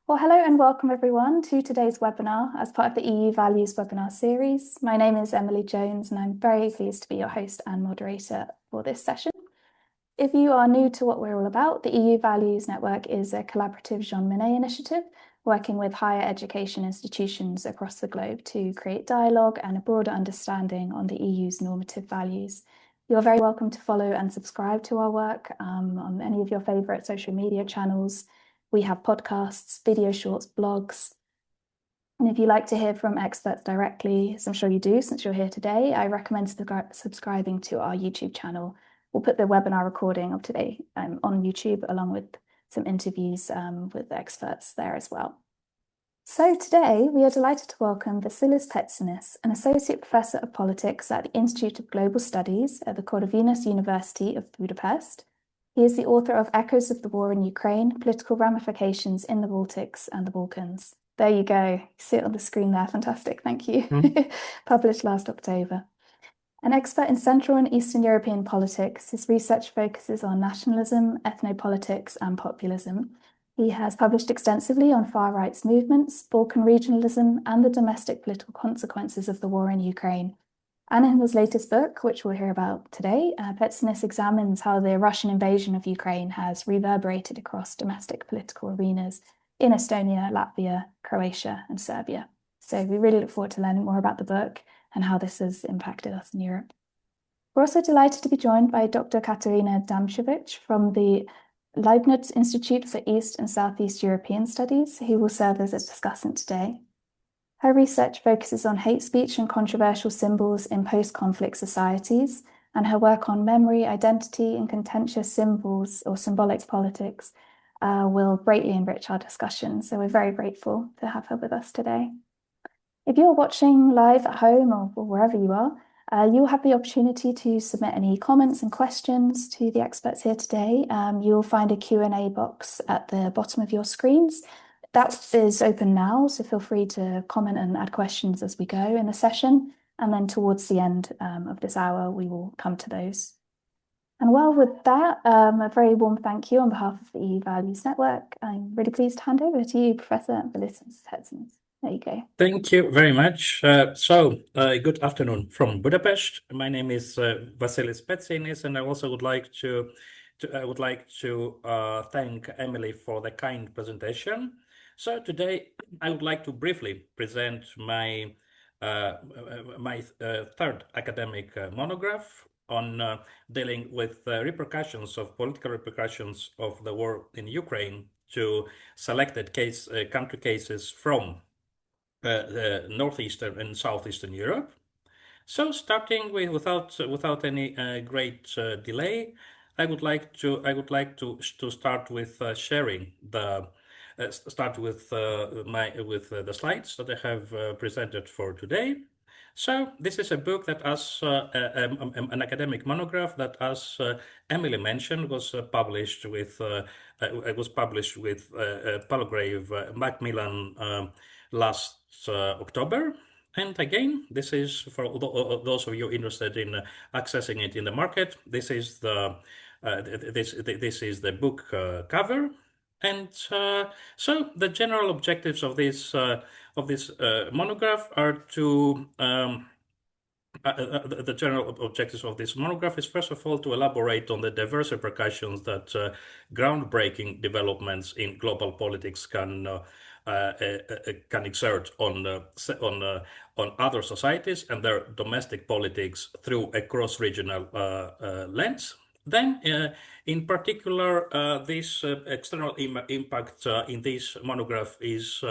Well, hello and welcome everyone to today's webinar as part of the EU Values webinar series. My name is Emily Jones and I'm very pleased to be your host and moderator for this session. If you are new to what we're all about, the EU Values Network is a collaborative Jean Monnet initiative working with higher education institutions across the globe to create dialogue and a broader understanding on the EU's normative values. You're very welcome to follow and subscribe to our work on any of your favourite social media channels. We have podcasts, video shorts, blogs. And if you like to hear from experts directly, as I'm sure you do since you're here today, I recommend subscribing to our YouTube channel. We'll put the webinar recording of today on YouTube along with some interviews with experts there as well. So today we are delighted to welcome Vassilis Petsinis, an Associate Professor of Politics at the Institute of Global Studies at the Corvinus University of Budapest. He is the author of Echoes of the War in Ukraine, Political Ramifications in the Baltics and the Balkans. There you go. You see it on the screen there. Fantastic. Thank you. Published last October. An expert in Central and Eastern European politics, his research focuses on nationalism, ethnopolitics, and populism. He has published extensively on far rights movements, Balkan regionalism, and the domestic political consequences of the war in Ukraine. And in his latest book, which we'll hear about today, Petsinis examines how the Russian invasion of Ukraine has reverberated across domestic political arenas in Estonia, Latvia, Croatia, and Serbia. So we really look forward to learning more about the book and how this has impacted us in Europe. We're also delighted to be joined by Dr. Katarina Damčević from the Leibniz Institute for East and Southeast European Studies, who will serve as a discussant today. Her research focuses on hate speech and controversial symbols in post-conflict societies, and her work on memory, identity, and contentious symbols or symbolic politics will greatly enrich our discussion. So we're very grateful to have her with us today. If you're watching live at home or wherever you are, you'll have the opportunity to submit any comments and questions to the experts here today. You'll find a Q&A box at the bottom of your screens. That is open now, so feel free to comment and add questions as we go in the session. And then towards the end of this hour, we will come to those. And well, with that, a very warm thank you on behalf of the EU Values Network. I'm really pleased to hand over to you, Professor Vassilis Petsinis. There you go. Thank you very much. Good afternoon from Budapest. My name is Vassilis Petsinis, and I also would like to thank Emily for the kind presentation. So today I would like to briefly present my third academic monograph on dealing with political repercussions of the war in Ukraine to selected country cases from Northeastern and Southeastern Europe. So starting without any great delay, I would like to start with sharing the the slides that I have presented for today. So this is a book that, as an academic monograph that, as Emily mentioned, was published with Palgrave Macmillan last October. And again, this is for those of you interested in accessing it in the market. This is the book cover. And so the general objectives of this monograph are to the general objectives of this monograph is, first of all, to elaborate on the diverse repercussions that groundbreaking developments in global politics can exert on other societies and their domestic politics through a cross-regional lens. Then, in particular, this external impact in this monograph is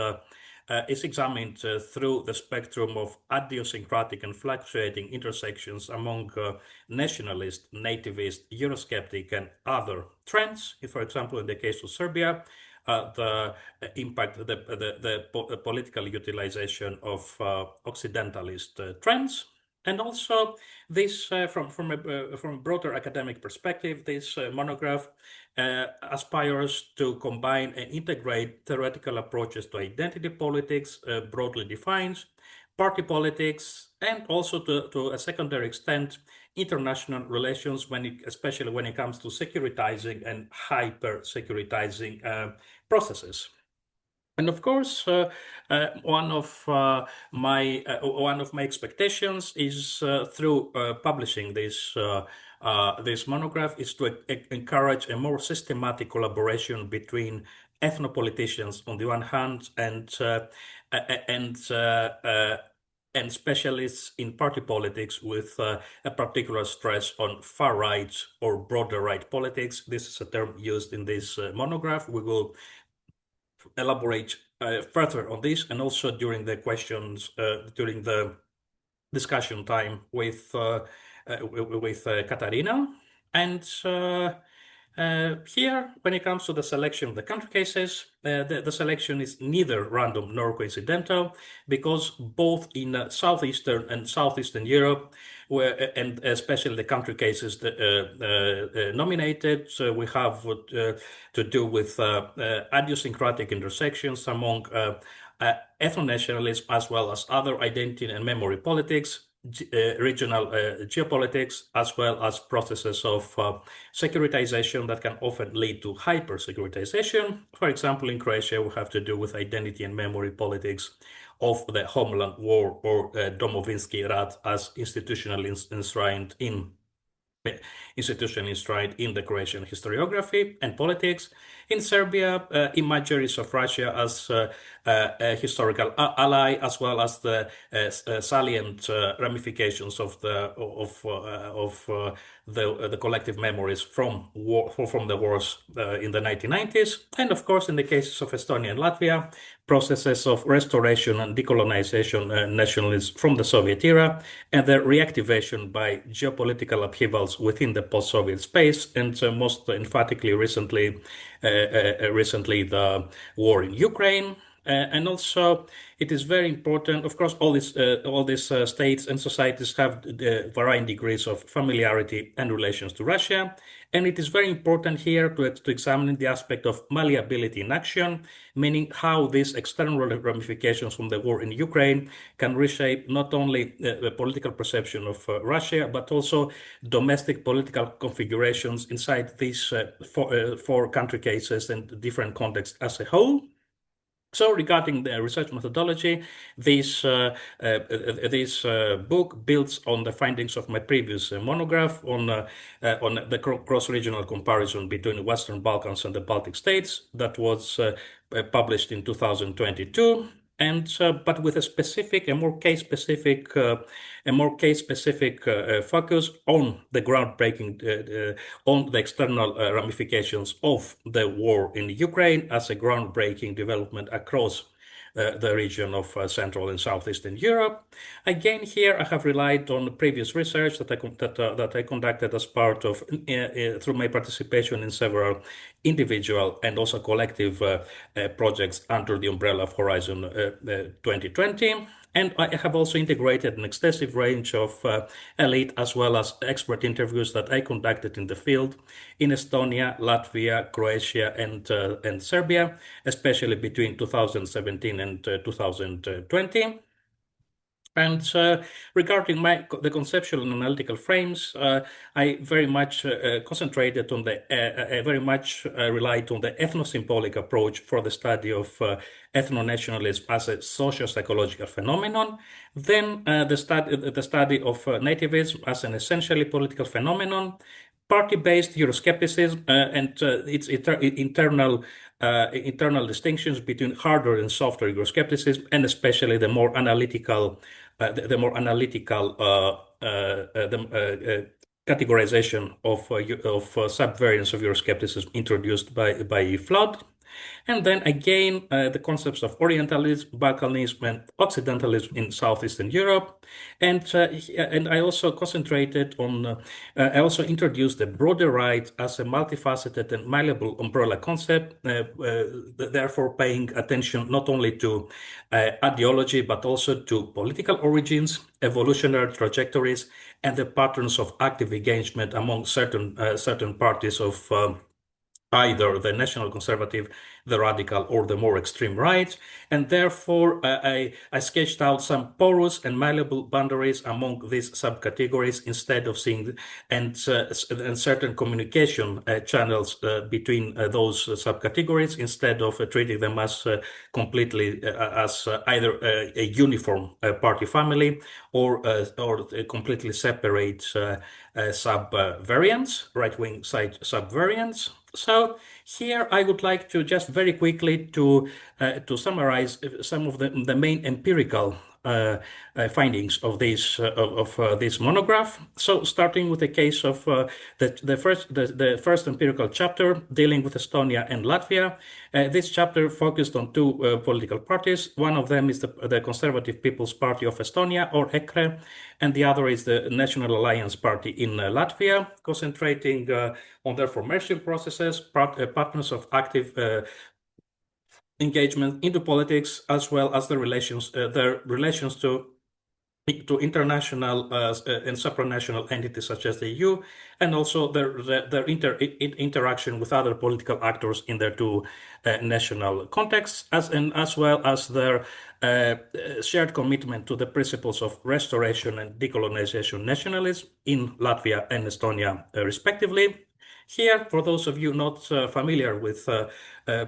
examined through the spectrum of idiosyncratic and fluctuating intersections among nationalist, nativist, Eurosceptic, and other trends. For example, in the case of Serbia, the impact, the political utilization of Occidentalist trends. And also, this from a broader academic perspective, this monograph aspires to combine and integrate theoretical approaches to identity politics, broadly defined, party politics, and also to a secondary extent, international relations, especially when it comes to securitizing and hyper-securitizing processes. And of course, one of my expectations is through publishing this monograph is to encourage a more systematic collaboration between ethnopoliticians on the one hand and and specialists in party politics with a particular stress on far right or broader right politics. This is a term used in this monograph. We will elaborate further on this, and also during the questions, during the discussion time with Katarina. And here, when it comes to the selection of the country cases, the selection is neither random nor coincidental, because both in southeastern and southeastern Europe, and especially the country cases nominated, we have to do with idiosyncratic intersections among ethno-nationalism as well as other identity and memory politics, regional geopolitics, as well as processes of securitization that can often lead to hyper-securitization. For example, in Croatia, we have to do with identity and memory politics of the Homeland War or Domovinski Rat as institutionally enshrined in the Croatian historiography and politics. In Serbia, imageries of Russia as a historical ally, as well as the salient ramifications of the collective memories from the wars in the 1990s, and of course, in the cases of Estonia and Latvia, processes of restoration and decolonization nationalism from the Soviet era, and the reactivation by geopolitical upheavals within the post-Soviet space, and most emphatically recently the war in Ukraine. And also, it is very important. Of course, all these states and societies have varying degrees of familiarity and relations to Russia, and it is very important here to examine the aspect of malleability in action, meaning how these external ramifications from the war in Ukraine can reshape not only the political perception of Russia, but also domestic political configurations inside these four country cases and different contexts as a whole. So regarding the research methodology, this book builds on the findings of my previous monograph on the cross-regional comparison between the Western Balkans and the Baltic states that was published in 2022. And but with a more case-specific focus on the groundbreaking, on the external ramifications of the war in Ukraine as a groundbreaking development across the region of Central and Southeastern Europe. Again, here I have relied on previous research that I conducted as part of through my participation in several individual and also collective projects under the umbrella of Horizon 2020. And I have also integrated an extensive range of elite as well as expert interviews that I conducted in the field in Estonia, Latvia, Croatia, and Serbia, especially between 2017 and 2020. And regarding the conceptual and analytical frames, I very much concentrated on very much relied on the ethno-symbolic approach for the study of ethno-nationalism as a socio-psychological phenomenon. Then the study of nativism as an essentially political phenomenon, party-based Euroscepticism and its internal distinctions between harder and softer Euroscepticism, and especially the more analytical categorization of subvariants of Euroscepticism introduced by Flood. And then again, the concepts of Orientalism, Balkanism, and Occidentalism in Southeastern Europe. And I also concentrated on, I also introduced the broader right as a multifaceted and malleable umbrella concept, therefore paying attention not only to ideology, but also to political origins, evolutionary trajectories, and the patterns of active engagement among certain parties of either the national conservative, the radical, or the more extreme right. And therefore, I sketched out some porous and malleable boundaries among these subcategories instead of seeing and certain communication channels between those subcategories instead of treating them as completely as either a uniform party family or completely separate sub-variants, right-wing side sub-variants. So here I would like to just very quickly to summarize some of the main empirical findings of this monograph. So starting with the case of the first empirical chapter dealing with Estonia and Latvia. This chapter focused on two political parties. One of them is the Conservative People's Party of Estonia, or EKRE, and the other is the National Alliance Party in Latvia, concentrating on their formation processes, patterns of active engagement into politics, as well as their relations to international and supranational entities such as the EU, and also their interaction with other political actors in their two national contexts, as well as their shared commitment to the principles of restoration and decolonization nationalism in Latvia and Estonia, respectively. Here, for those of you not familiar with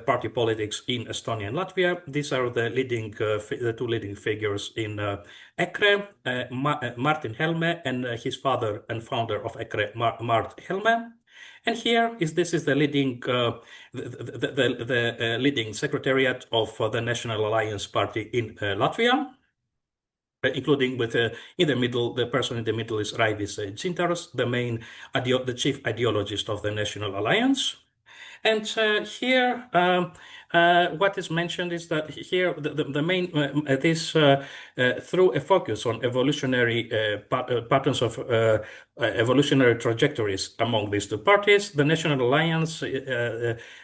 party politics in Estonia and Latvia, these are the two leading figures in EKRE, Martin Helme, and his father and founder of EKRE, Mart Helme. And here this is the leading leading secretariat of the National Alliance Party in Latvia, including with in the middle, the person in the middle is Raivis Dzintaros, the chief ideologist of the National Alliance. And here, what is mentioned is that here the main through a focus on evolutionary patterns of evolutionary trajectories among these two parties, the National Alliance,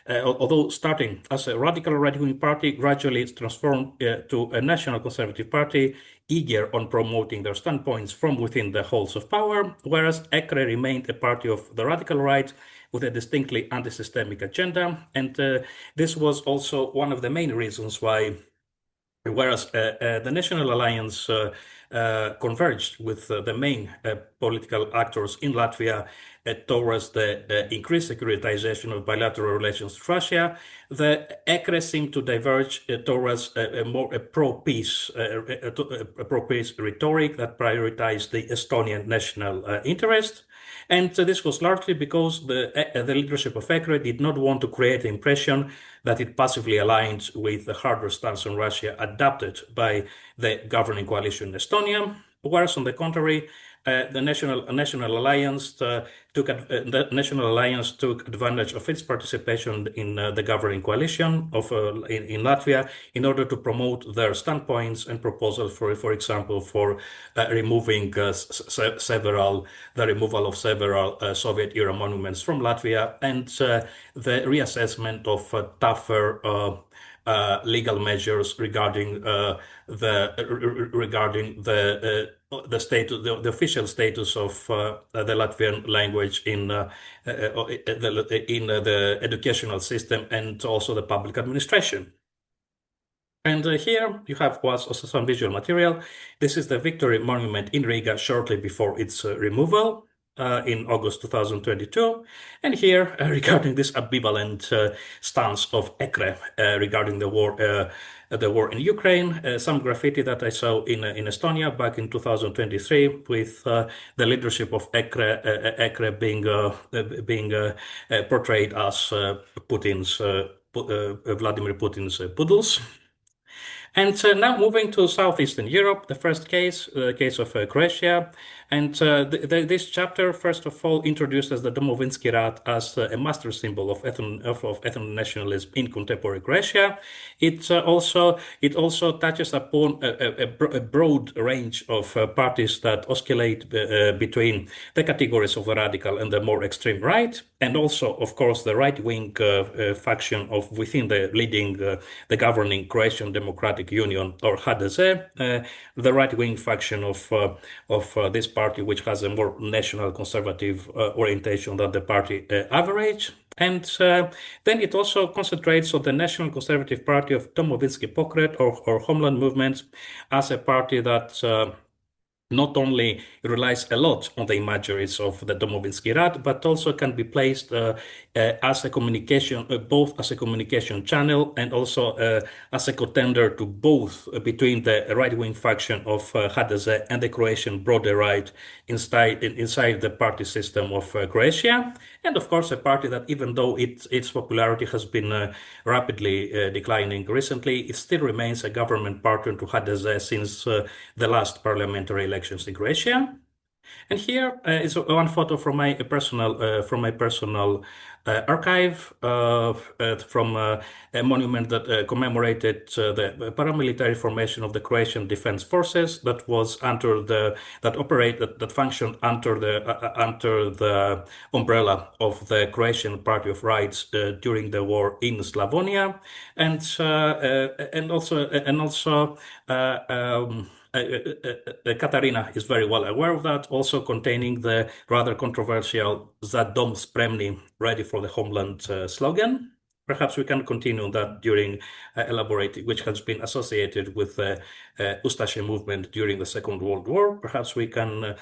although starting as a radical right-wing party, gradually it's transformed to a national conservative party, eager on promoting their standpoints from within the halls of power, whereas EKRE remained a party of the radical right with a distinctly anti-systemic agenda. And this was also one of the main reasons why, whereas the National Alliance converged with the main political actors in Latvia towards the increased securitization of bilateral relations with Russia, the EKRE seemed to diverge towards a more pro-peace rhetoric that prioritized the Estonian national interest. And this was largely because the leadership of EKRE did not want to create the impression that it passively aligned with the harder stance on Russia adopted by the governing coalition in Estonia, whereas on the contrary, the National Alliance took advantage of its participation in the governing coalition in Latvia in order to promote their standpoints and proposals, for example, for removing the removal of several Soviet-era monuments from Latvia, and the reassessment of tougher legal measures regarding the official status of the Latvian language in the educational system and also the public administration. And here you have also some visual material. This is the Victory Monument in Riga shortly before its removal in August 2022. And here, regarding this ambivalent stance of EKRE regarding the war in Ukraine, some graffiti that I saw in Estonia back in 2023 with the leadership of EKRE being portrayed as Vladimir Putin's poodles. And now moving to Southeastern Europe, the first case, the case of Croatia. And this chapter, first of all, introduces the Domovinski Rat as a master symbol of ethno-nationalism in contemporary Croatia. It also touches upon a broad range of parties that oscillate between the categories of the radical and the more extreme right, and also, of course, the right-wing faction of within the governing Croatian Democratic Union, or HDZ, the right-wing faction of this party, which has a more national conservative orientation than the party average. And then it also concentrates on the National Conservative Party of Domovinski Pokret or Homeland Movement as a party that not only relies a lot on the imageries of the Domovinski Rad, but also can be placed as a communication, both as a communication channel and also as a contender to both between the right-wing faction of HDZ and the Croatian broader right inside the party system of Croatia. And of course, a party that, even though its popularity has been rapidly declining recently, it still remains a government partner to HDZ since the last parliamentary elections in Croatia. And here is one photo from my personal archive from a monument that commemorated the paramilitary formation of the Croatian Defense Forces that functioned under the umbrella of the Croatian Party of Rights during the war in Slavonia, and also. Katarina is very well aware of that, also containing the rather controversial Za dom spremni, ready for the homeland slogan. Perhaps we can continue on that during elaborating, which has been associated with the Ustaše movement during the Second World War. Perhaps we can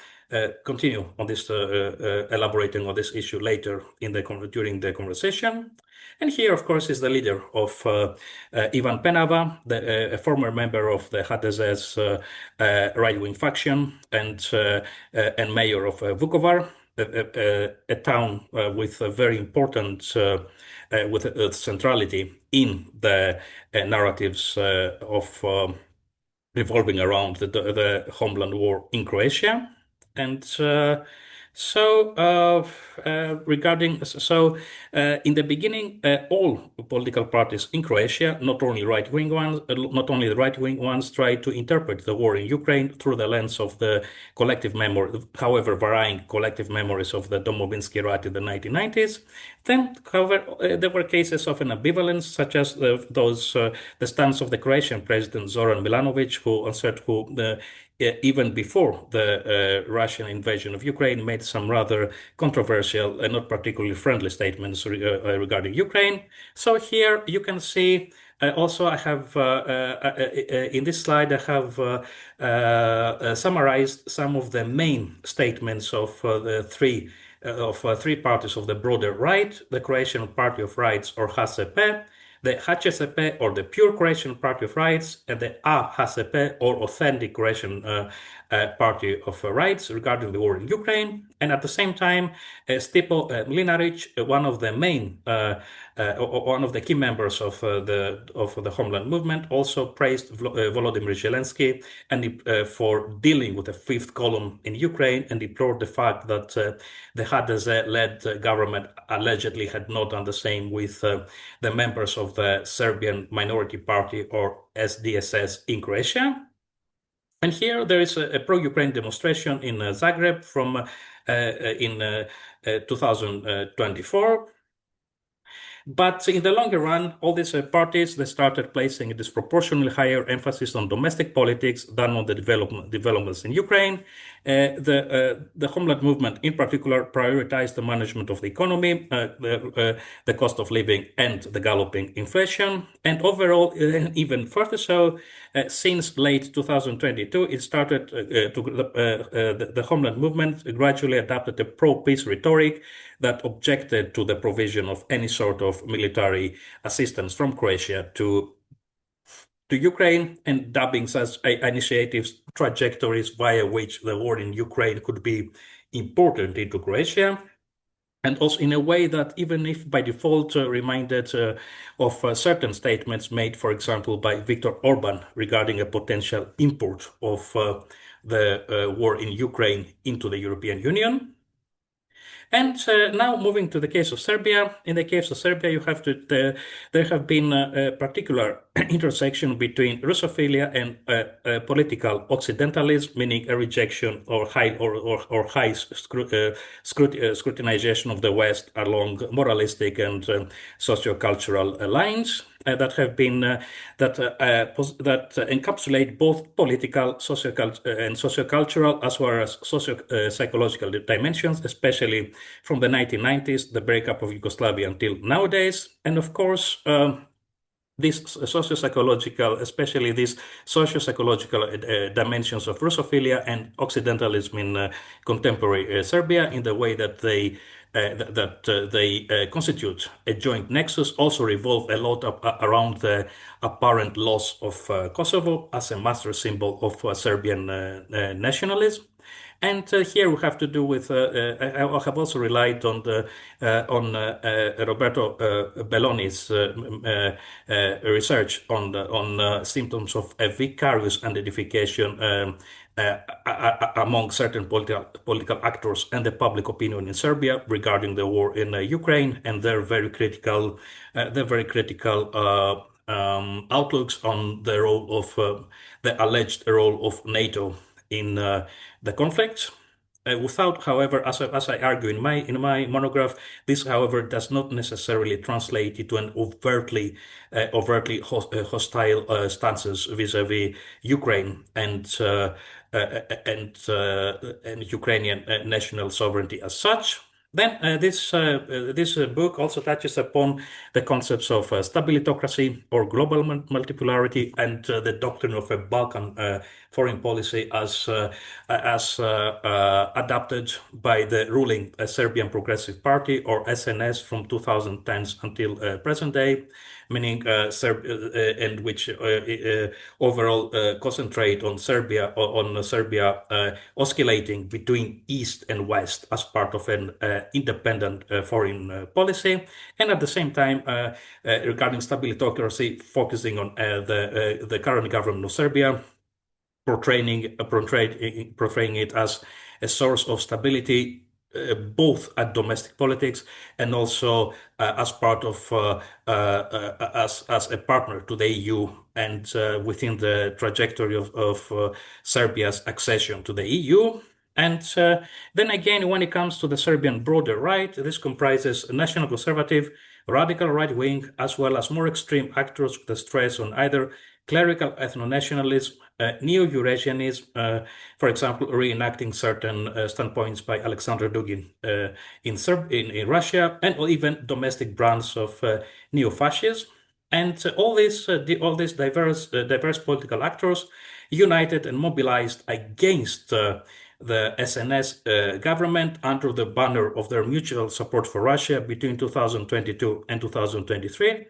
continue on this, elaborating on this issue later during the conversation. And here, of course, is the leader of Ivan Penava, a former member of the HDS's right-wing faction and mayor of Vukovar, a town with a very important with centrality in the narratives of revolving around the homeland war in Croatia. And in the beginning, all political parties in Croatia, not only the right wing ones, tried to interpret the war in Ukraine through the lens of the collective memory, however varying collective memories of the Domovinski Rad in the 1990s. Then, however, there were cases of an ambivalence, such as the stance of the Croatian president Zoran Milanovic, who even before the Russian invasion of Ukraine, made some rather controversial and not particularly friendly statements regarding Ukraine. So here you can see, also I have, in this slide, I have summarized some of the main statements of the three parties of the broader right, the Croatian Party of Rights, or HCP, the HCP, or the Pure Croatian Party of Rights, and the AHCP, or Authentic Croatian Party of Rights, regarding the war in Ukraine. And at the same time, Stipo Mlinarić, one of the key members of the Homeland Movement, also praised Volodymyr Zelensky and for dealing with the fifth column in Ukraine, and deplored the fact that the HDZ-led government allegedly had not done the same with the members of the Serbian Minority Party, or SDSS, in Croatia. And here there is a pro-Ukraine demonstration in Zagreb in 2024. But in the longer run, all these parties, they started placing a disproportionately higher emphasis on domestic politics than on the developments in Ukraine. The Homeland Movement, in particular, prioritized the management of the economy, the cost of living, and the galloping inflation. And overall, even further so, since late 2022, it started the Homeland Movement gradually adapted a pro-peace rhetoric that objected to the provision of any sort of military assistance from Croatia to Ukraine, and dubbing such initiatives trajectories via which the war in Ukraine could be imported into Croatia. And also in a way that, even if by default reminded of certain statements made, for example, by Viktor Orban regarding a potential import of the war in Ukraine into the European Union. And now moving to the case of Serbia. In the case of Serbia, there have been a particular intersection between Russophilia and political Occidentalism, meaning a rejection or high scrutinization of the West along moralistic and sociocultural lines that have been that encapsulate both political, and sociocultural, as well as psychological dimensions, especially from the 1990s, the breakup of Yugoslavia until nowadays. And of course, these socio-psychological, especially these socio-psychological dimensions of Russophilia and Occidentalism in contemporary Serbia, in the way that they constitute a joint nexus, also revolve a lot around the apparent loss of Kosovo as a master symbol of Serbian nationalism. And here we have to do with. I have also relied on Roberto Belloni's research on symptoms of a vicarious identification among certain political actors and the public opinion in Serbia regarding the war in Ukraine, and their very critical outlooks on the role of the alleged role of NATO in the conflict. Without, however, as I argue in my monograph, this, however, does not necessarily translate into an overtly hostile stances vis-a-vis Ukraine and Ukrainian national sovereignty as such. Then this book also touches upon the concepts of stabilitocracy or global multipolarity and the doctrine of a Balkan foreign policy as adopted by the ruling Serbian Progressive Party, or SNS, from 2010s until present day, meaning and which overall concentrate on Serbia oscillating between East and West as part of an independent foreign policy, and at the same time regarding stabilitocracy, focusing on the current government of Serbia, portraying it as a source of stability, both at domestic politics and also as part of as a partner to the EU and within the trajectory of Serbia's accession to the EU. And then again, when it comes to the Serbian broader right, this comprises national conservative, radical right wing, as well as more extreme actors with a stress on either clerical ethno-nationalism, neo-Eurasianism, for example, reenacting certain standpoints by Alexander Dugin in Russia, and even domestic brands of neo-fascism. And all these diverse political actors united and mobilized against the SNS government under the banner of their mutual support for Russia between 2022 and 2023.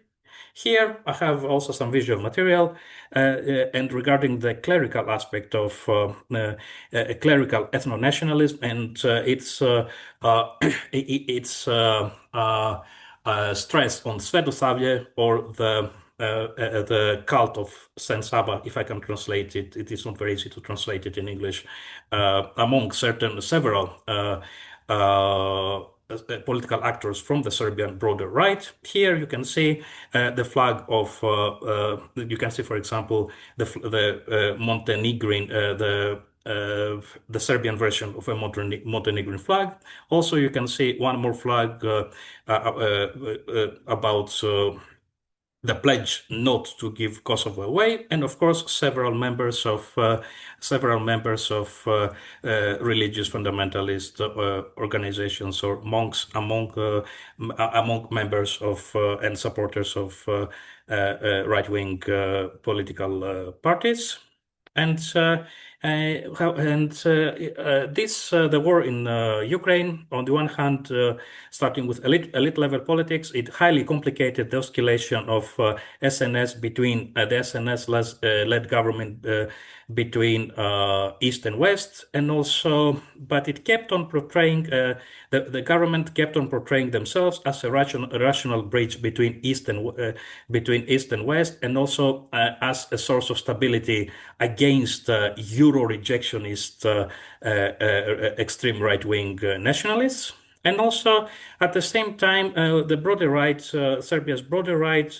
Here I have also some visual material and regarding the clerical aspect of clerical ethno-nationalism and its stress on Svetosavlje, or the cult of Saint Saba, if I can translate it. It is not very easy to translate it in English. Among several political actors from the Serbian broader right. Here you can see the flag of, you can see, for example, the Montenegrin, the Serbian version of a Montenegrin flag. Also, you can see one more flag about the pledge not to give Kosovo away, and of course several members of religious fundamentalist organizations or monks among members of and supporters of right-wing political parties. And the war in Ukraine, on the one hand, starting with elite level politics, it highly complicated the oscillation of SNS between the SNS-led government between East and West, and also, but it kept on portraying the government kept on portraying themselves as a rational bridge between East and West, and also as a source of stability against Euro rejectionist extreme right-wing nationalists. And also, at the same time, the broader right, Serbia's broader right,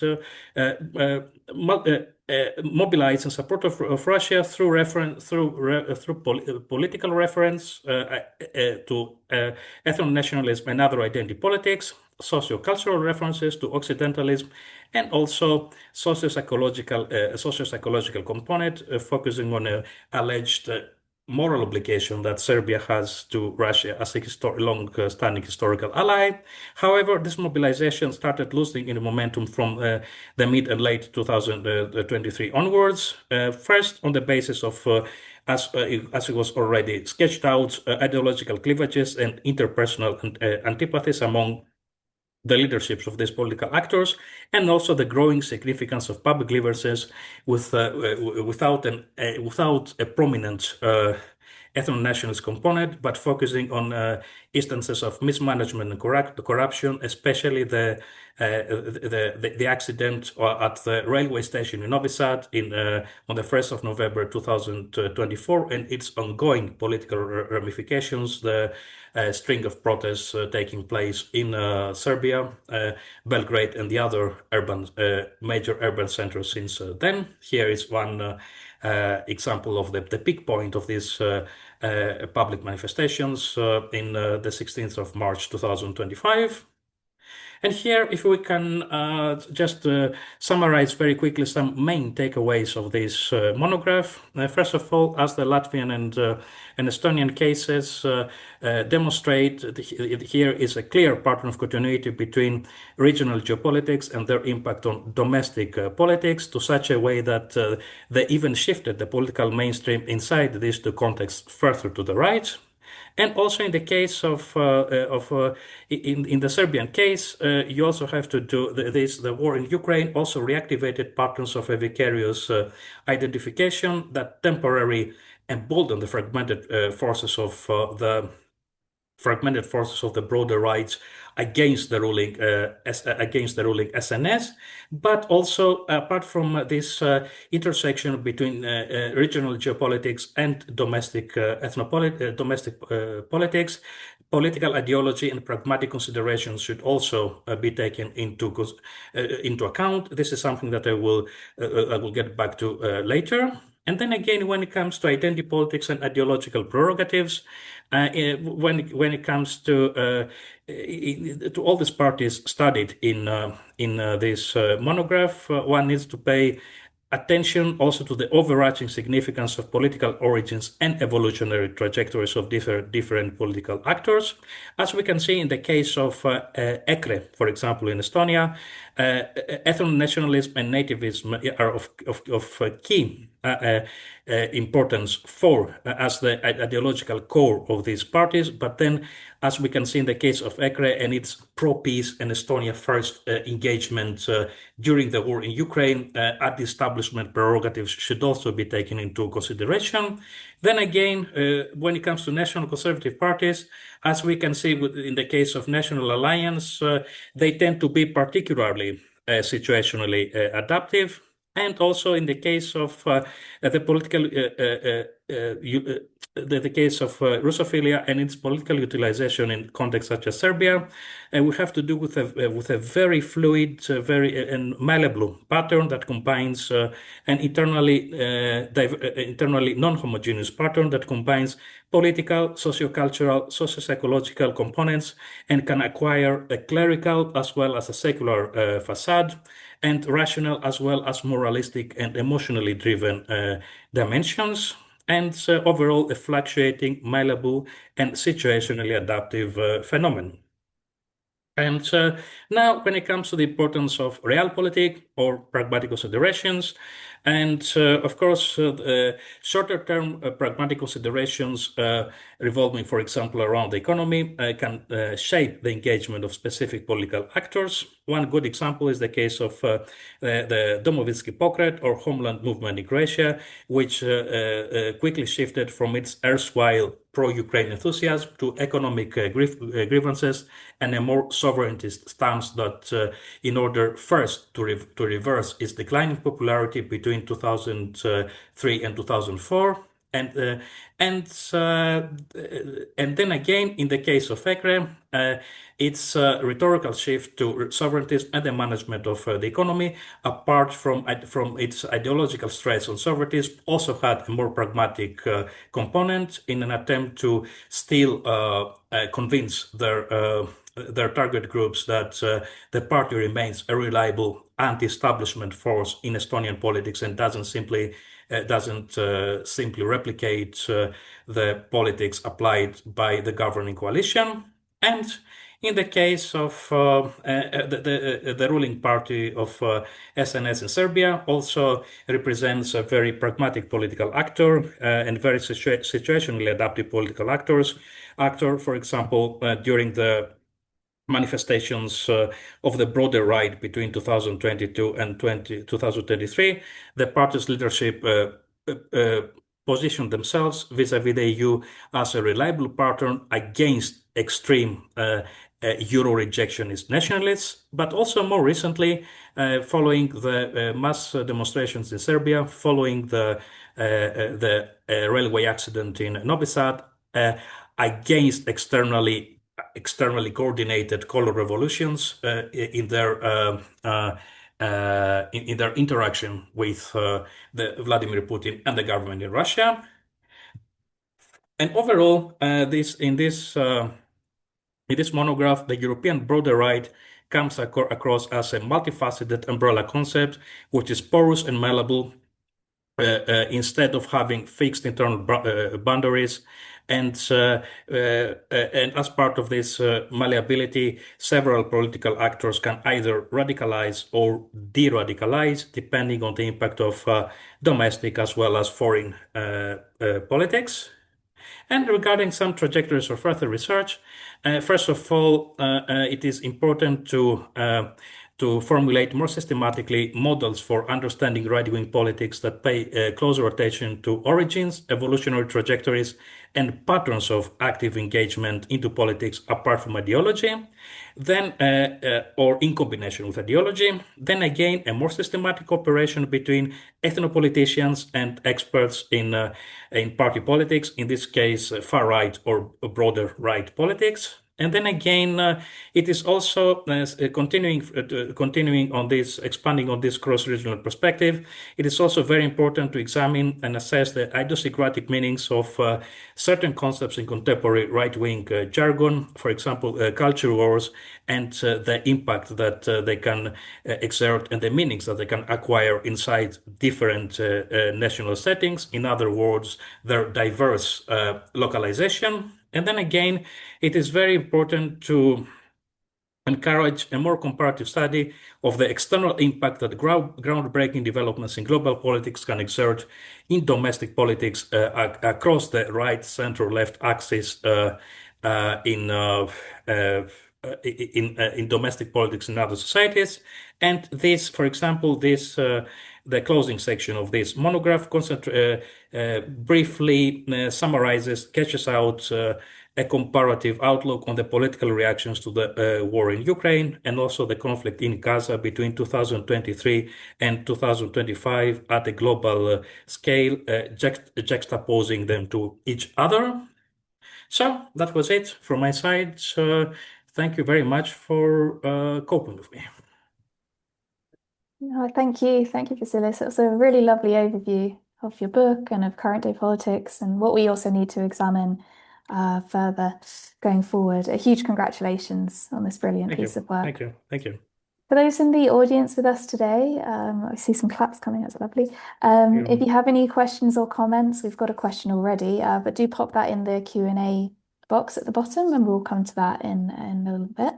mobilized in support of Russia through political reference to ethno-nationalism and other identity politics, socio-cultural references to Occidentalism, and also socio-psychological component focusing on alleged moral obligation that Serbia has to Russia as a long-standing historical ally. However, this mobilization started losing in momentum from the mid and late 2023 onwards. First, on the basis of, as it was already sketched out, ideological cleavages and interpersonal antipathies among the leaderships of these political actors, and also the growing significance of public grievances without a prominent ethno-nationalist component, but focusing on instances of mismanagement and corruption, especially the accident at the railway station in Novi Sad on the 1st of November 2024, and its ongoing political ramifications, the string of protests taking place in Serbia, Belgrade, and the other major urban centers since then. Here is one example of the peak point of these public manifestations in the 16th of March 2025. And here, if we can just summarize very quickly some main takeaways of this monograph. First of all, as the Latvian and Estonian cases demonstrate, here is a clear pattern of continuity between regional geopolitics and their impact on domestic politics, to such a way that they even shifted the political mainstream inside these two contexts further to the right. And also in the case of in the Serbian case, you also have to do the war in Ukraine also reactivated patterns of a vicarious identification that temporarily emboldened the fragmented forces of the broader rights against the ruling SNS, but also apart from this intersection between regional geopolitics and domestic politics, political ideology and pragmatic considerations should also be taken into account. This is something that I will get back to later. And then again, when it comes to identity politics and ideological prerogatives, when it comes to all these parties studied in this monograph, one needs to pay attention also to the overarching significance of political origins and evolutionary trajectories of different political actors. As we can see in the case of EKRE, for example, in Estonia, ethno-nationalism and nativism are of key importance as the ideological core of these parties. But then, as we can see in the case of EKRE and its pro-peace and Estonia first engagement during the war in Ukraine, at the establishment prerogatives should also be taken into consideration. Then again, when it comes to national conservative parties, as we can see in the case of National Alliance, they tend to be particularly situationally adaptive. And also in the case of the case of Russophilia and its political utilization in contexts such as Serbia, we have to do with a very fluid, and malleable pattern that combines an internally non-homogeneous pattern that combines political, sociocultural, socio-psychological components and can acquire a clerical as well as a secular facade, and rational as well as moralistic and emotionally driven dimensions, and overall a fluctuating, malleable, and situationally adaptive phenomenon. And now, when it comes to the importance of realpolitik or pragmatic considerations, and of course, shorter-term pragmatic considerations revolving, for example, around the economy can shape the engagement of specific political actors. One good example is the case of the Domovinski Pokret or Homeland Movement in Croatia, which quickly shifted from its erstwhile pro-Ukraine enthusiasm to economic grievances and a more sovereigntist stance that, in order first to reverse its declining popularity between 2003 and 2004, and then again, in the case of EKRE, its rhetorical shift to sovereignty and the management of the economy, apart from its ideological stress on sovereignty, also had a more pragmatic component in an attempt to still convince their their target groups that the party remains a reliable anti-establishment force in Estonian politics and doesn't simply replicate the politics applied by the governing coalition. And in the case of the ruling party of SNS in Serbia, also represents a very pragmatic political actor and very situationally adaptive political actor. For example, during the manifestations of the broader right between 2022 and 2023, the party's leadership positioned themselves vis-à-vis the EU as a reliable partner against extreme Euro rejectionist nationalists, but also more recently, following the mass demonstrations in Serbia, following the railway accident in Novi Sad, against externally coordinated color revolutions in their interaction with the Vladimir Putin and the government in Russia. And overall, in this monograph, the European broader right comes across as a multifaceted umbrella concept, which is porous and malleable instead of having fixed internal boundaries. And as part of this malleability, several political actors can either radicalize or de-radicalize, depending on the impact of domestic as well as foreign politics. And regarding some trajectories for further research, first of all, it is important to formulate more systematically models for understanding right-wing politics that pay closer attention to origins, evolutionary trajectories, and patterns of active engagement into politics apart from ideology, then or in combination with ideology. Then again, a more systematic cooperation between ethnopoliticians and experts in party politics, in this case, far-right or broader right politics. And then again, it is also continuing on this, expanding on this cross-regional perspective. It is also very important to examine and assess the idiosyncratic meanings of certain concepts in contemporary right-wing jargon, for example, culture wars, and the impact that they can exert and the meanings that they can acquire inside different national settings. In other words, their diverse localization. And then again, it is very important to encourage a more comparative study of the external impact that groundbreaking developments in global politics can exert in domestic politics across the right, center, left axis in domestic politics in other societies. And this, for example, the closing section of this monograph briefly summarizes, sketches out a comparative outlook on the political reactions to the war in Ukraine and also the conflict in Gaza between 2023 and 2025 at a global scale, juxtaposing them to each other. So that was it from my side. Thank you very much for coping with me. Thank you, Vassilis. It was a really lovely overview of your book and of current day politics and what we also need to examine further going forward. A huge congratulations on this brilliant piece of work. Thank you. For those in the audience with us today, I see some claps coming, that's lovely. If you have any questions or comments, we've got a question already, but do pop that in the Q&A box at the bottom and we'll come to that in a little bit.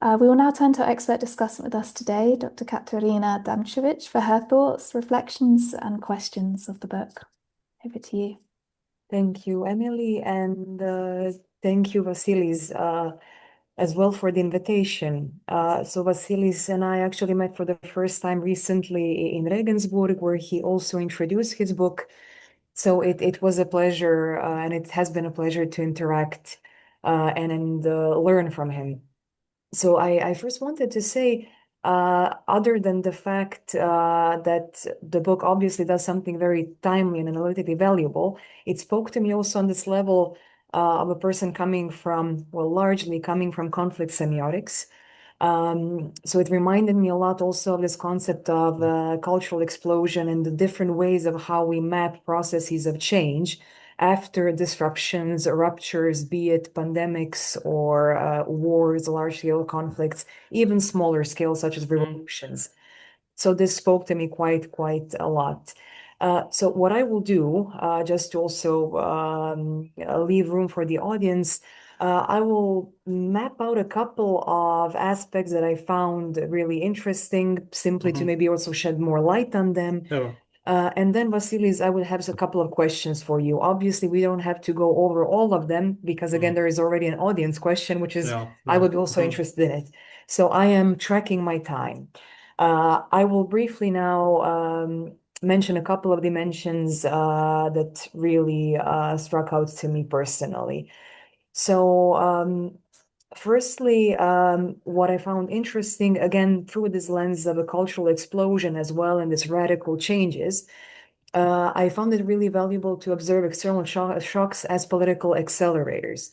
We will now turn to our expert discussant with us today, Dr. Katarina Damčević, for her thoughts, reflections, and questions of the book. Over to you. Thank you, Emily, and thank you, Vassilis, as well for the invitation. So Vassilis and I actually met for the first time recently in Regensburg, where he also introduced his book. So it was a pleasure, and it has been a pleasure to interact and learn from him. So I first wanted to say, other than the fact that the book obviously does something very timely and analytically valuable, it spoke to me also on this level of a person coming from, well, largely coming from conflict semiotics. So it reminded me a lot also of this concept of cultural explosion and the different ways of how we map processes of change after disruptions, ruptures, be it pandemics or wars, large-scale conflicts, even smaller scale, such as revolutions. So this spoke to me quite a lot. So what I will do, just to also leave room for the audience, I will map out a couple of aspects that I found really interesting, simply to maybe also shed more light on them. And then, Vassilis, I would have a couple of questions for you. Obviously, we don't have to go over all of them because, again, there is already an audience question, which is, I would be also interested in it. So I am tracking my time. I will briefly now mention a couple of dimensions that really struck out to me personally. So firstly, what I found interesting, again, through this lens of a cultural explosion as well and this radical changes, I found it really valuable to observe external shocks as political accelerators.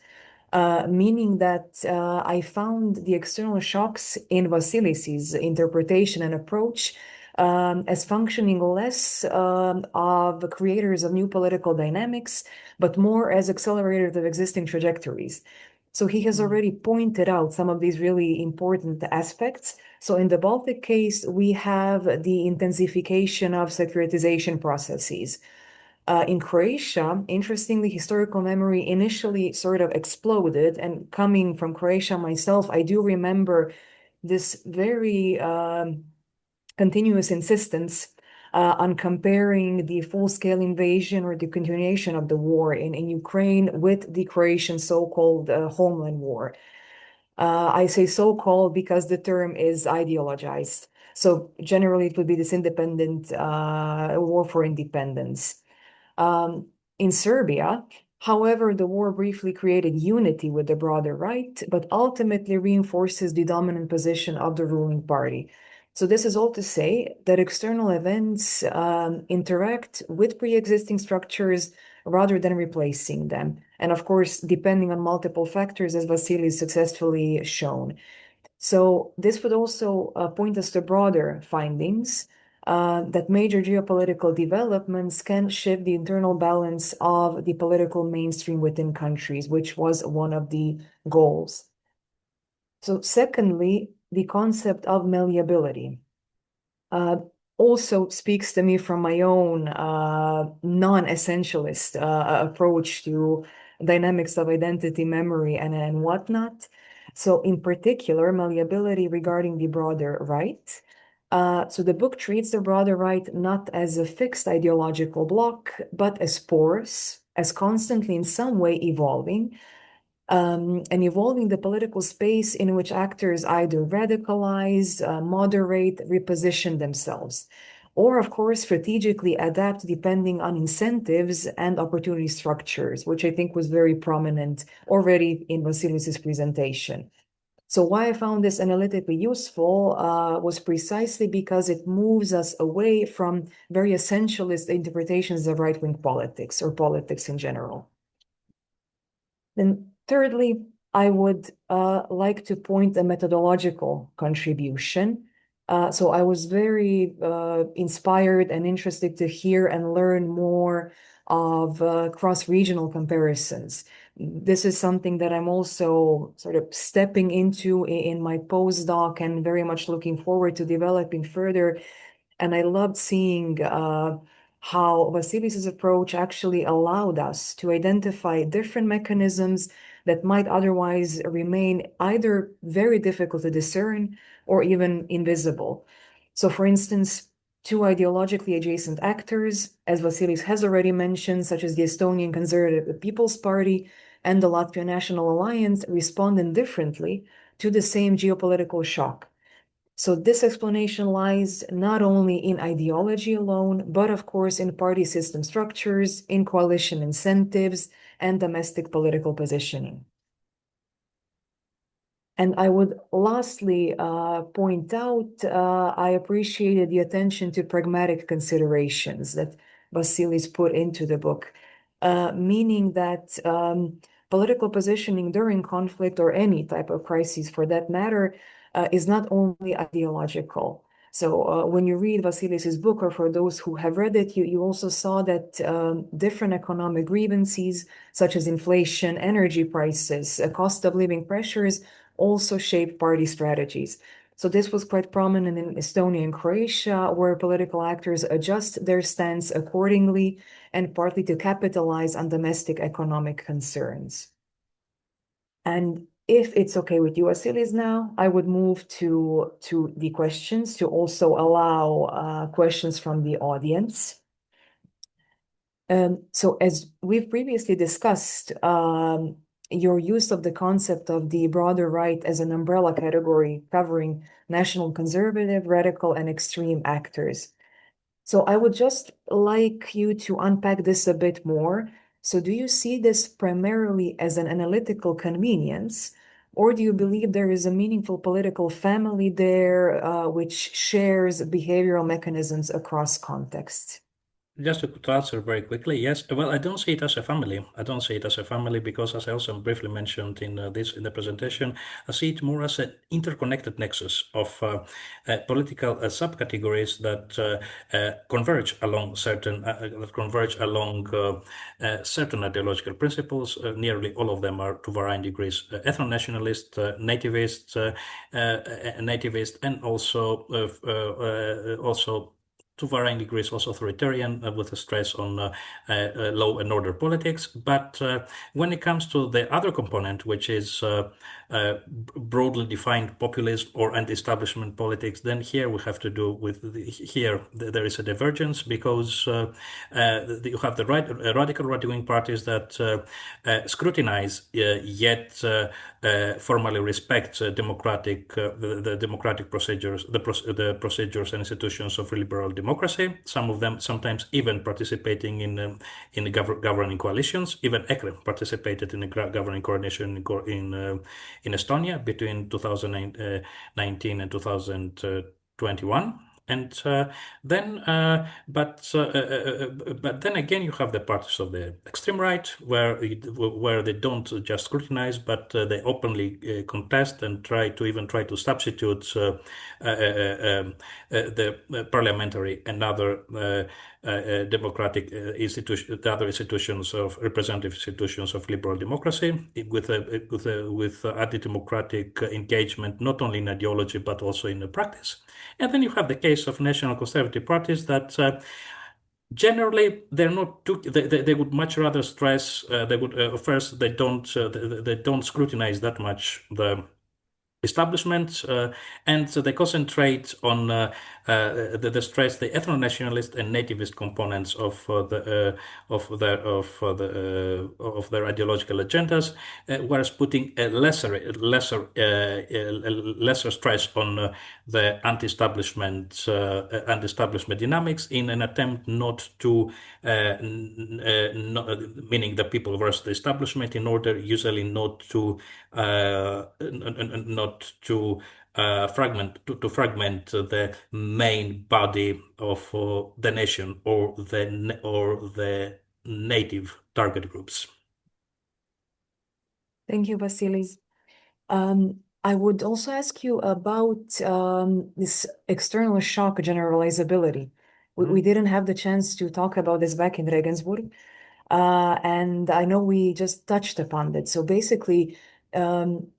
Meaning that I found the external shocks in Vassilis's interpretation and approach as functioning less of creators of new political dynamics, but more as accelerators of existing trajectories. So he has already pointed out some of these really important aspects. So in the Baltic case, we have the intensification of securitization processes. In Croatia, interestingly, historical memory initially sort of exploded, and coming from Croatia myself, I do remember this very continuous insistence on comparing the full-scale invasion or the continuation of the war in Ukraine with the Croatian so-called homeland war. I say so-called because the term is ideologized. So generally, it would be this independent war for independence. In Serbia, however, the war briefly created unity with the broader right, but ultimately reinforces the dominant position of the ruling party. So this is all to say that external events interact with pre-existing structures rather than replacing them. And of course, depending on multiple factors, as Vassilis successfully shown. So this would also point us to broader findings that major geopolitical developments can shift the internal balance of the political mainstream within countries, which was one of the goals. So secondly, the concept of malleability also speaks to me from my own non-essentialist approach to dynamics of identity, memory, and whatnot. So in particular, malleability regarding the broader right. So the book treats the broader right not as a fixed ideological bloc, but as porous, as constantly in some way evolving, and evolving the political space in which actors either radicalize, moderate, reposition themselves, or of course strategically adapt depending on incentives and opportunity structures, which I think was very prominent already in Vassilis's presentation. So why I found this analytically useful was precisely because it moves us away from very essentialist interpretations of right-wing politics or politics in general. Then thirdly, I would like to point a methodological contribution. So I was very inspired and interested to hear and learn more of cross-regional comparisons. This is something that I'm also sort of stepping into in my postdoc and very much looking forward to developing further. And I loved seeing how Vassilis's approach actually allowed us to identify different mechanisms that might otherwise remain either very difficult to discern or even invisible. So for instance, two ideologically adjacent actors, as Vassilis has already mentioned, such as the Estonian Conservative People's Party and the Latvia National Alliance, respond indifferently to the same geopolitical shock. So this explanation lies not only in ideology alone, but of course in party system structures, in coalition incentives, and domestic political positioning. And I would lastly point out, I appreciated the attention to pragmatic considerations that Vassilis put into the book, meaning that political positioning during conflict or any type of crisis for that matter is not only ideological. So when you read Vassilis's book, or for those who have read it, you also saw that different economic grievances, such as inflation, energy prices, cost of living pressures, also shape party strategies. So this was quite prominent in Estonia and Croatia, where political actors adjust their stance accordingly, and partly to capitalize on domestic economic concerns. And if it's okay with you, Vassilis, now, I would move to the questions, to also allow questions from the audience. So as we've previously discussed, your use of the concept of the broader right as an umbrella category covering national conservative, radical, and extreme actors. So I would just like you to unpack this a bit more. So do you see this primarily as an analytical convenience, or do you believe there is a meaningful political family there which shares behavioral mechanisms across contexts? Just to answer very quickly, yes. Well, I don't see it as a family. I don't see it as a family because, as I also briefly mentioned in the presentation, I see it more as an interconnected nexus of political subcategories that converge along certain certain ideological principles. Nearly all of them are, to varying degrees, ethno-nationalist, nativist, and also to varying degrees also authoritarian, with a stress on law and order politics. But when it comes to the other component, which is broadly defined populism or anti-establishment politics, then here we have to do with there is a divergence, because you have the radical right-wing parties that scrutinize yet formally respect the democratic procedures, the procedures and institutions of liberal democracy. Some of them sometimes even participating in governing coalitions. Even ECRE participated in a governing coalition in Estonia between 2019 and 2021. And then again, you have the parties of the extreme right, where they don't just scrutinize, but they openly contest and try to substitute the parliamentary and other democratic the other institutions of representative institutions of liberal democracy with anti-democratic engagement, not only in ideology but also in the practice. And then you have the case of national conservative parties that generally they're not too, they would much rather stress they would first they don't scrutinize that much the establishment, and so they concentrate on the stress the ethno-nationalist and nativist components of their ideological agendas, whereas putting a lesser stress on the anti-establishment dynamics, in an attempt not to meaning the people versus the establishment, in order usually not to fragment the main body of the nation or the native target groups. Thank you, Vassilis. I would also ask you about this external shock generalizability. We didn't have the chance to talk about this back in Regensburg, and I know we just touched upon that. So basically,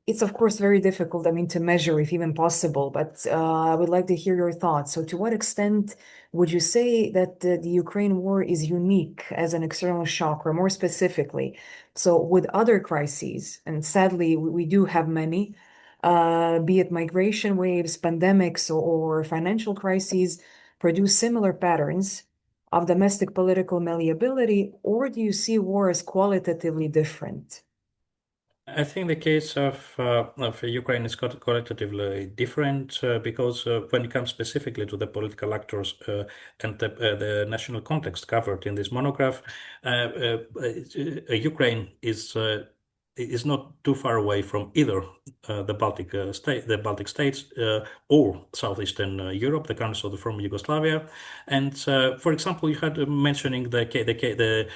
it's of course very difficult, to measure, if even possible, but I would like to hear your thoughts. So to what extent would you say that the Ukraine war is unique as an external shock, or more specifically, so with other crises, and sadly we do have many, be it migration waves, pandemics, or financial crises, produce similar patterns of domestic political malleability, or do you see war as qualitatively different? I think the case of Ukraine is qualitatively different because when it comes specifically to the political actors and the national context covered in this monograph, Ukraine is is not too far away from either the Baltic states or southeastern Europe, the countries of the former Yugoslavia. And for example, you had mentioning the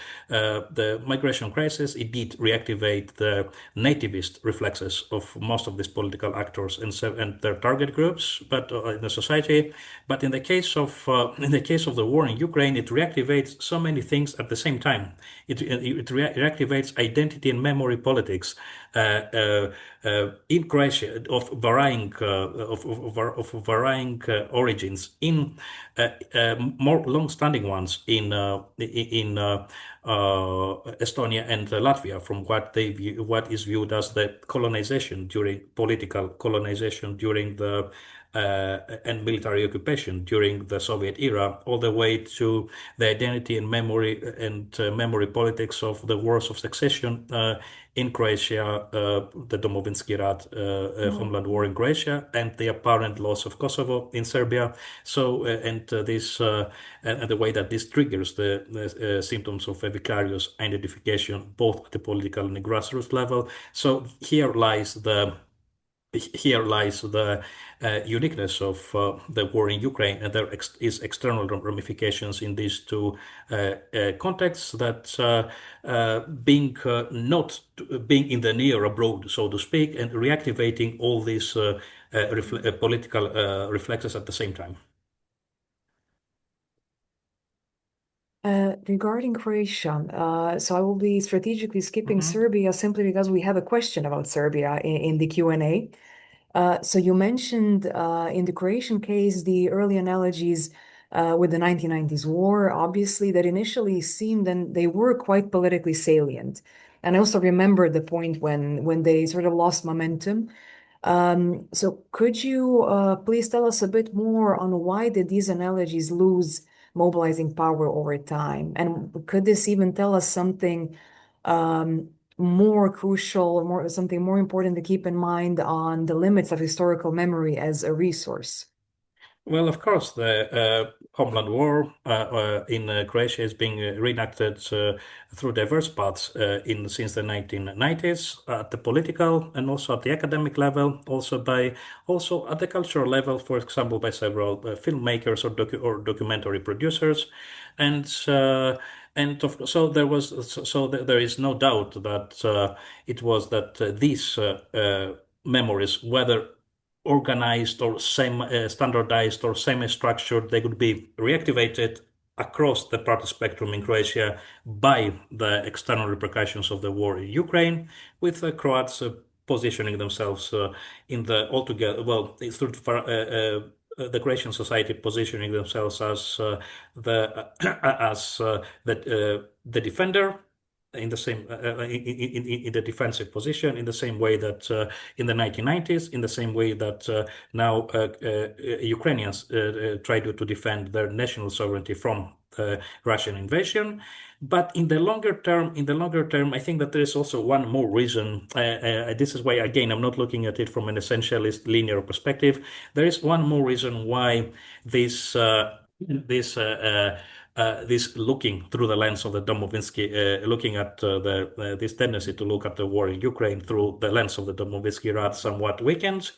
migration crisis. It did reactivate the nativist reflexes of most of these political actors and their target groups, but in the society. But in the case of the war in Ukraine, it reactivates so many things at the same time. It reactivates identity and memory politics in Croatia of varying origins, in more long-standing ones in Estonia and Latvia, from what is viewed as the political colonization during the and military occupation during the Soviet era, all the way to the identity and memory politics of the wars of succession in Croatia, the Domovinski Rat, homeland war in Croatia, and the apparent loss of Kosovo in Serbia. So, and the way that this triggers the symptoms of a vicarious identification, both at the political and the grassroots level. So here lies the uniqueness of the war in Ukraine, and there is external ramifications in these two contexts that not being in the near abroad, so to speak, and reactivating all these political reflexes at the same time. Regarding Croatia, so I will be strategically skipping Serbia simply because we have a question about Serbia in the Q&A. So you mentioned in the Croatian case the early analogies with the 1990s war, obviously, that initially seemed, and they were quite politically salient. And I also remember the point when they sort of lost momentum. So could you please tell us a bit more on why did these analogies lose mobilizing power over time? And could this even tell us something more crucial, something more important to keep in mind on the limits of historical memory as a resource? Well, of course, the homeland war in Croatia is being reenacted through diverse paths since the 1990s, at the political and also at the academic level, also at the cultural level, for example, by several filmmakers or documentary producers, and so there is no doubt that it was that these memories, whether organized or standardized or semi-structured, they could be reactivated across the party spectrum in Croatia by the external repercussions of the war in Ukraine, with Croats positioning themselves in the altogether, well, through the Croatian society positioning themselves as the defender in the same in the defensive position, in the same way that in the 1990s, in the same way that now Ukrainians try to defend their national sovereignty from Russian invasion. But in the longer term, I think that there is also one more reason. This is why, again, I'm not looking at it from an essentialist linear perspective. There is one more reason why this looking through the lens of the Domovinski, looking at this tendency to look at the war in Ukraine through the lens of the Domovinski Rat somewhat weakens.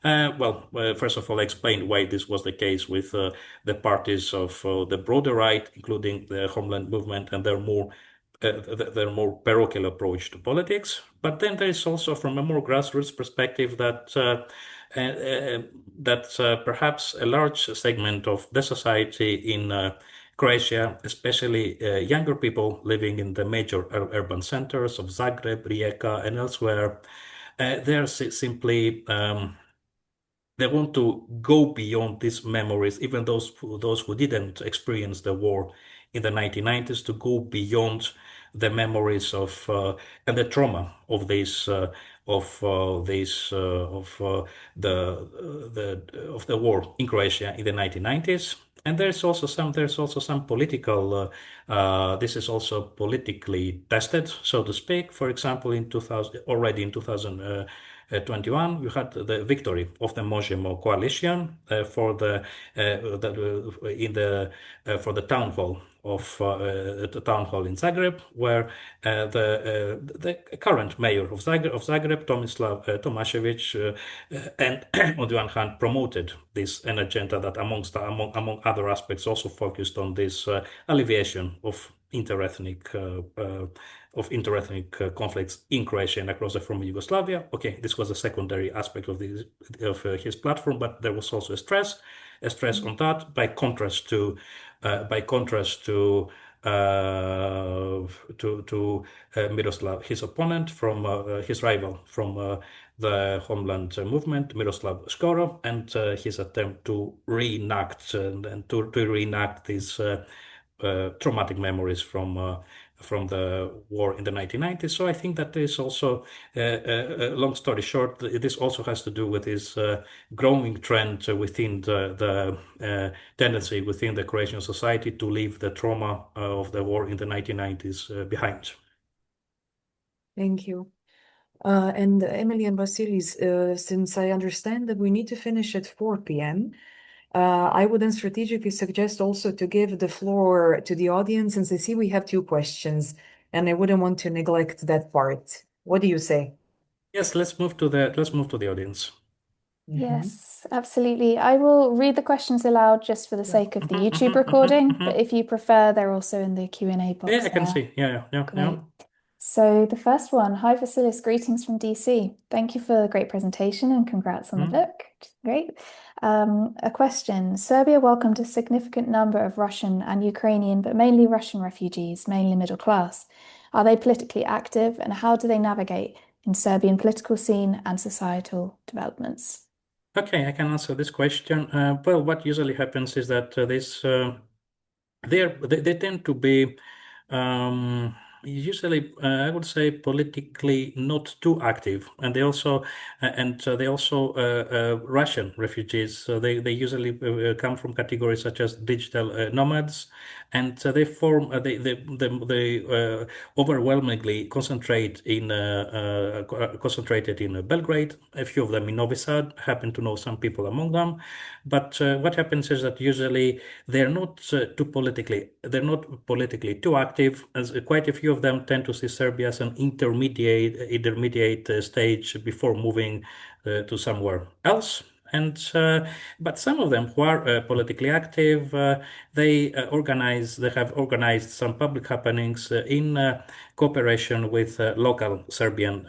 First of all, I explained why this was the case with the parties of the broader right, including the Homeland Movement and their more parochial approach to politics. But then there is also, from a more grassroots perspective, that perhaps a large segment of the society in Croatia, especially younger people living in the major urban centers of Zagreb, Rijeka, and elsewhere, they're simply they want to go beyond these memories, even those who didn't experience the war in the 1990s, to go beyond the memories of and the trauma of this of the war in Croatia in the 1990s. And there's also some political. This is also politically tested, so to speak. For example, already in 2000. 1921, you had the victory of the Mojimo coalition for the town hall in Zagreb, where the current mayor of Zagreb, Tomislav Tomašević, and on the one hand promoted an agenda that among other aspects also focused on this alleviation of interethnic conflicts in Croatia and across the former Yugoslavia. Okay, this was a secondary aspect of his platform, but there was also a stress on that. By contrast to Miroslav, his opponent his rival from the homeland movement, Miroslav Skoro, and his attempt to reenact these traumatic memories from the war in the 1990s. So I think that is also, long story short, this also has to do with this growing trend within the tendency within the Croatian society to leave the trauma of the war in the 1990s behind. Thank you. And Emily and Vassilis, since I understand that we need to finish at 4 p.m., I would then strategically suggest also to give the floor to the audience, since I see we have 2 questions, and I wouldn't want to neglect that part. What do you say? Yes, let's move to the audience. Yes, absolutely. I will read the questions aloud just for the sake of the YouTube recording, but if you prefer, they're also in the Q&A box. Yeah, I can see. Yeah. Great. So the first one, hi Vassilis, greetings from DC. Thank you for the great presentation and congrats on the book. Great. A question, Serbia welcomed a significant number of Russian and Ukrainian, but mainly Russian refugees, mainly middle class. Are they politically active and how do they navigate in Serbian political scene and societal developments? Okay, I can answer this question. Well, what usually happens is that they tend to be usually, I would say, politically not too active, and they also Russian refugees. They usually come from categories such as digital nomads, and they overwhelmingly concentrated in Belgrade. A few of them in Novi Sad. Happen to know some people among them, but what happens is that usually they're not politically too active, as quite a few of them tend to see Serbia as an intermediate stage before moving to somewhere else. And but some of them who are politically active, they have organized some public happenings in cooperation with local Serbian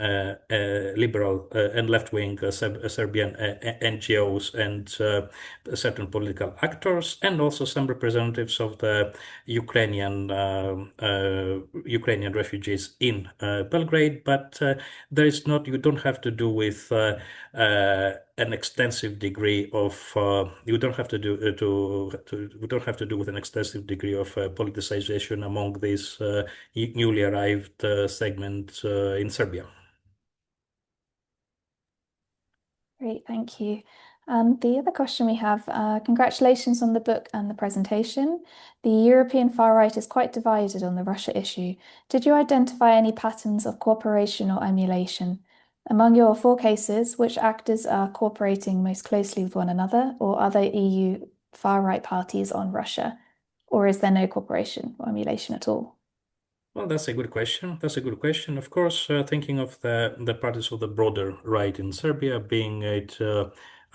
liberal and left-wing Serbian NGOs and certain political actors, and also some representatives of the Ukrainian refugees in Belgrade. But you don't have to do with an extensive degree of we don't have to do with an extensive degree of politicization among this newly arrived segment in Serbia. Great, thank you. And the other question we have, congratulations on the book and the presentation. The European far right is quite divided on the Russia issue. Did you identify any patterns of cooperation or emulation? Among your 4 cases, which actors are cooperating most closely with one another or other EU far-right parties on Russia? Or is there no cooperation or emulation at all? Well, that's a good question. Of course, thinking of the parties of the broader right in Serbia, being it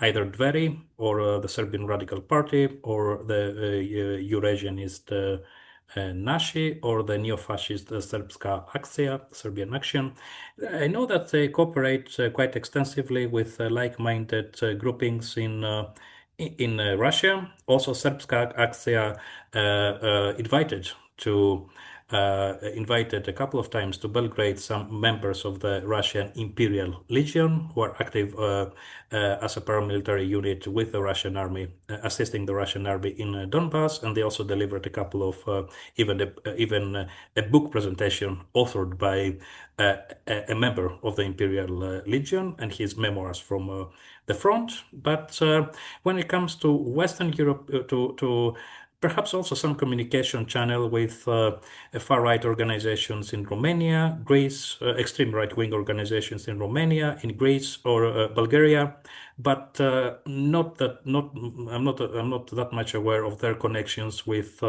either Dveri or the Serbian Radical Party or the Eurasianist Naši or the neo-fascist Srpska Akcija, Serbian Action. I know that they cooperate quite extensively with like-minded groupings in Russia. Also, Srpska Akcija invited a couple of times to Belgrade some members of the Russian Imperial Legion who are active as a paramilitary unit with the Russian army, assisting the Russian army in Donbass, and they also delivered a couple of even a book presentation authored by a member of the Imperial Legion and his memoirs from the front. But when it comes to Western Europe, to perhaps also some communication channel with far-right organizations in Romania, Greece, extreme right-wing organizations in Romania, in Greece or Bulgaria, but I'm not that much aware of their connections with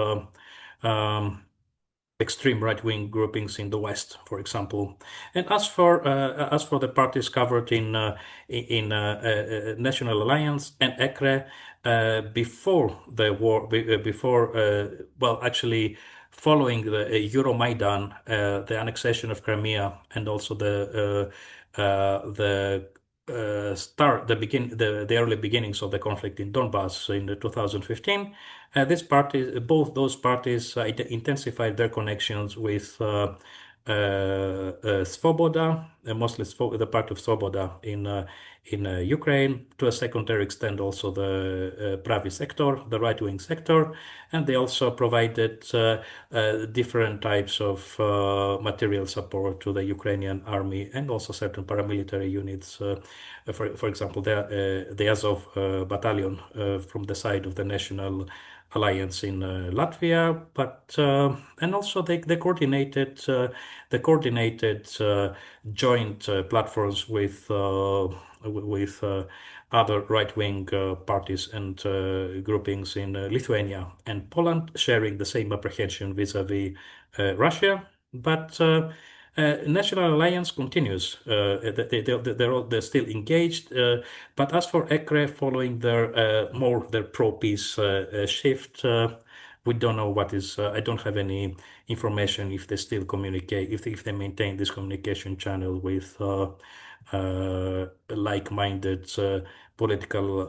extreme right-wing groupings in the West, for example. And as for the parties covered in National Alliance and ECRE, before the war, actually following the Euromaidan, the annexation of Crimea, and also the early beginnings of the conflict in Donbass in 2015. Both those parties intensified their connections with Svoboda, mostly the party of Svoboda in Ukraine, to a secondary extent also the Pravi sector, the right-wing sector, and they also provided different types of material support to the Ukrainian army and also certain paramilitary units. For example, the Azov battalion from the side of the National Alliance in Latvia, but and also the coordinated joint platforms with other right-wing parties and groupings in Lithuania and Poland, sharing the same apprehension vis-à-vis Russia. But National Alliance continues. They're still engaged. But as for ECRE, following their pro-peace shift, we don't know what is. I don't have any information if they still communicate, if they maintain this communication channel with like-minded political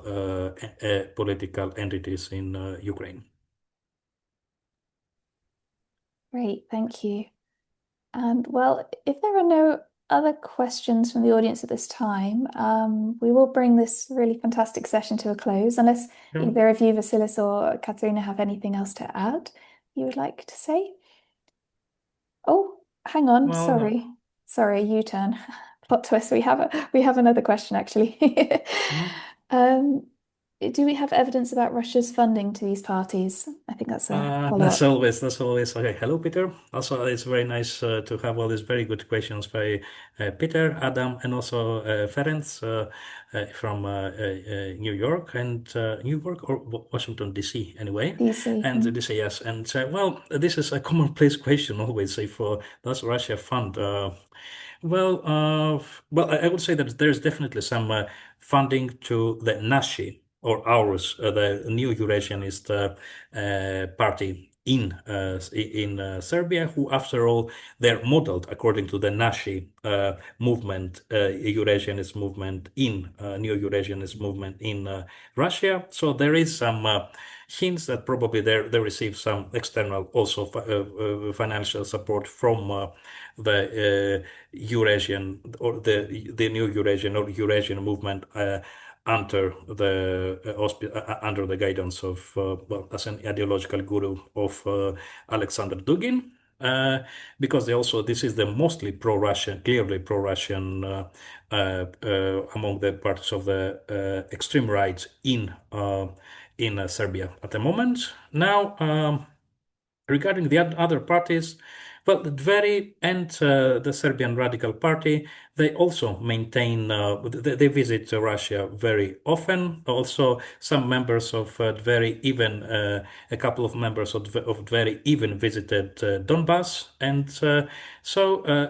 entities in Ukraine. Great, thank you. And well, if there are no other questions from the audience at this time, we will bring this really fantastic session to a close, unless either of you, Vassilis or Katarina, have anything else to add you would like to say. Oh, hang on, sorry, U-turn. Plot twist, we have another question actually. Do we have evidence about Russia's funding to these parties? I think that's a follow-up. That's always okay. Hello, Peter. Also, it's very nice to have all these very good questions by Peter, Adam, and also Ferenc from New York or Washington DC anyway. DC. And DC, yes. And this is a commonplace question always. If does Russia fund? I would say that there's definitely some funding to the Nashi, or ours, the new Eurasianist party in Serbia, who, after all, they're modeled according to the Nashi movement, Eurasianist movement new Eurasianist movement in Russia. So there is some hints that probably they receive some external also financial support from the Eurasian or the new Eurasian or Eurasian movement under the guidance of as an ideological guru of Alexander Dugin, because this is the mostly pro-Russian, clearly pro-Russian among the parties of the extreme right in Serbia at the moment. Now, regarding the other parties, well, the Dveri and the Serbian Radical Party, they also maintain, they visit Russia very often. Also, some members of Dveri, even a couple of members of Dveri even visited Donbass. And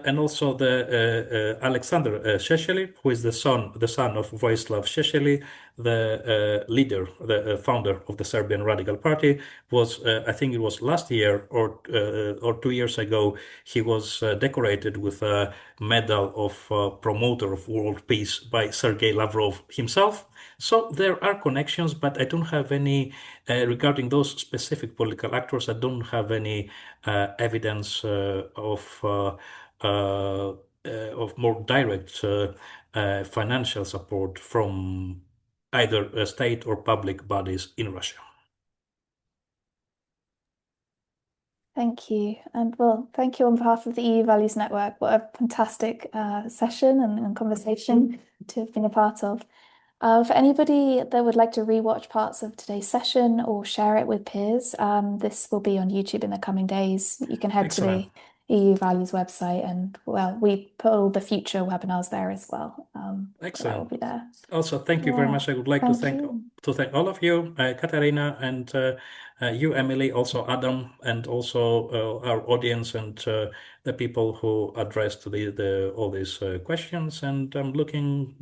and also the Alexander Sheshely, who is the son of Vojislav Šešelj, the leader, the founder of the Serbian Radical Party, was, I think it was last year or 2 years ago, he was decorated with a medal of promoter of world peace by Sergei Lavrov himself. So there are connections, but I don't have any, regarding those specific political actors, I don't have any evidence of more direct financial support from either state or public bodies in Russia. Thank you. And well, thank you on behalf of the EU Values Network. What a fantastic session and conversation to have been a part of. For anybody that would like to rewatch parts of today's session or share it with peers, this will be on YouTube in the coming days. You can head Excellent. to the EU Values website, and well, we put all the future webinars there as well. Excellent. That will be there. Also, thank you very Yeah, much. I would like thank to thank all of you, Katarina, and you, Emily, also Adam, and also our audience and the people who addressed all these questions. And I'm looking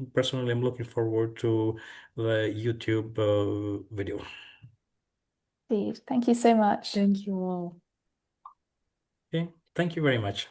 forward to the YouTube video. Steve, thank you so much. Thank you all. Okay, thank you very much.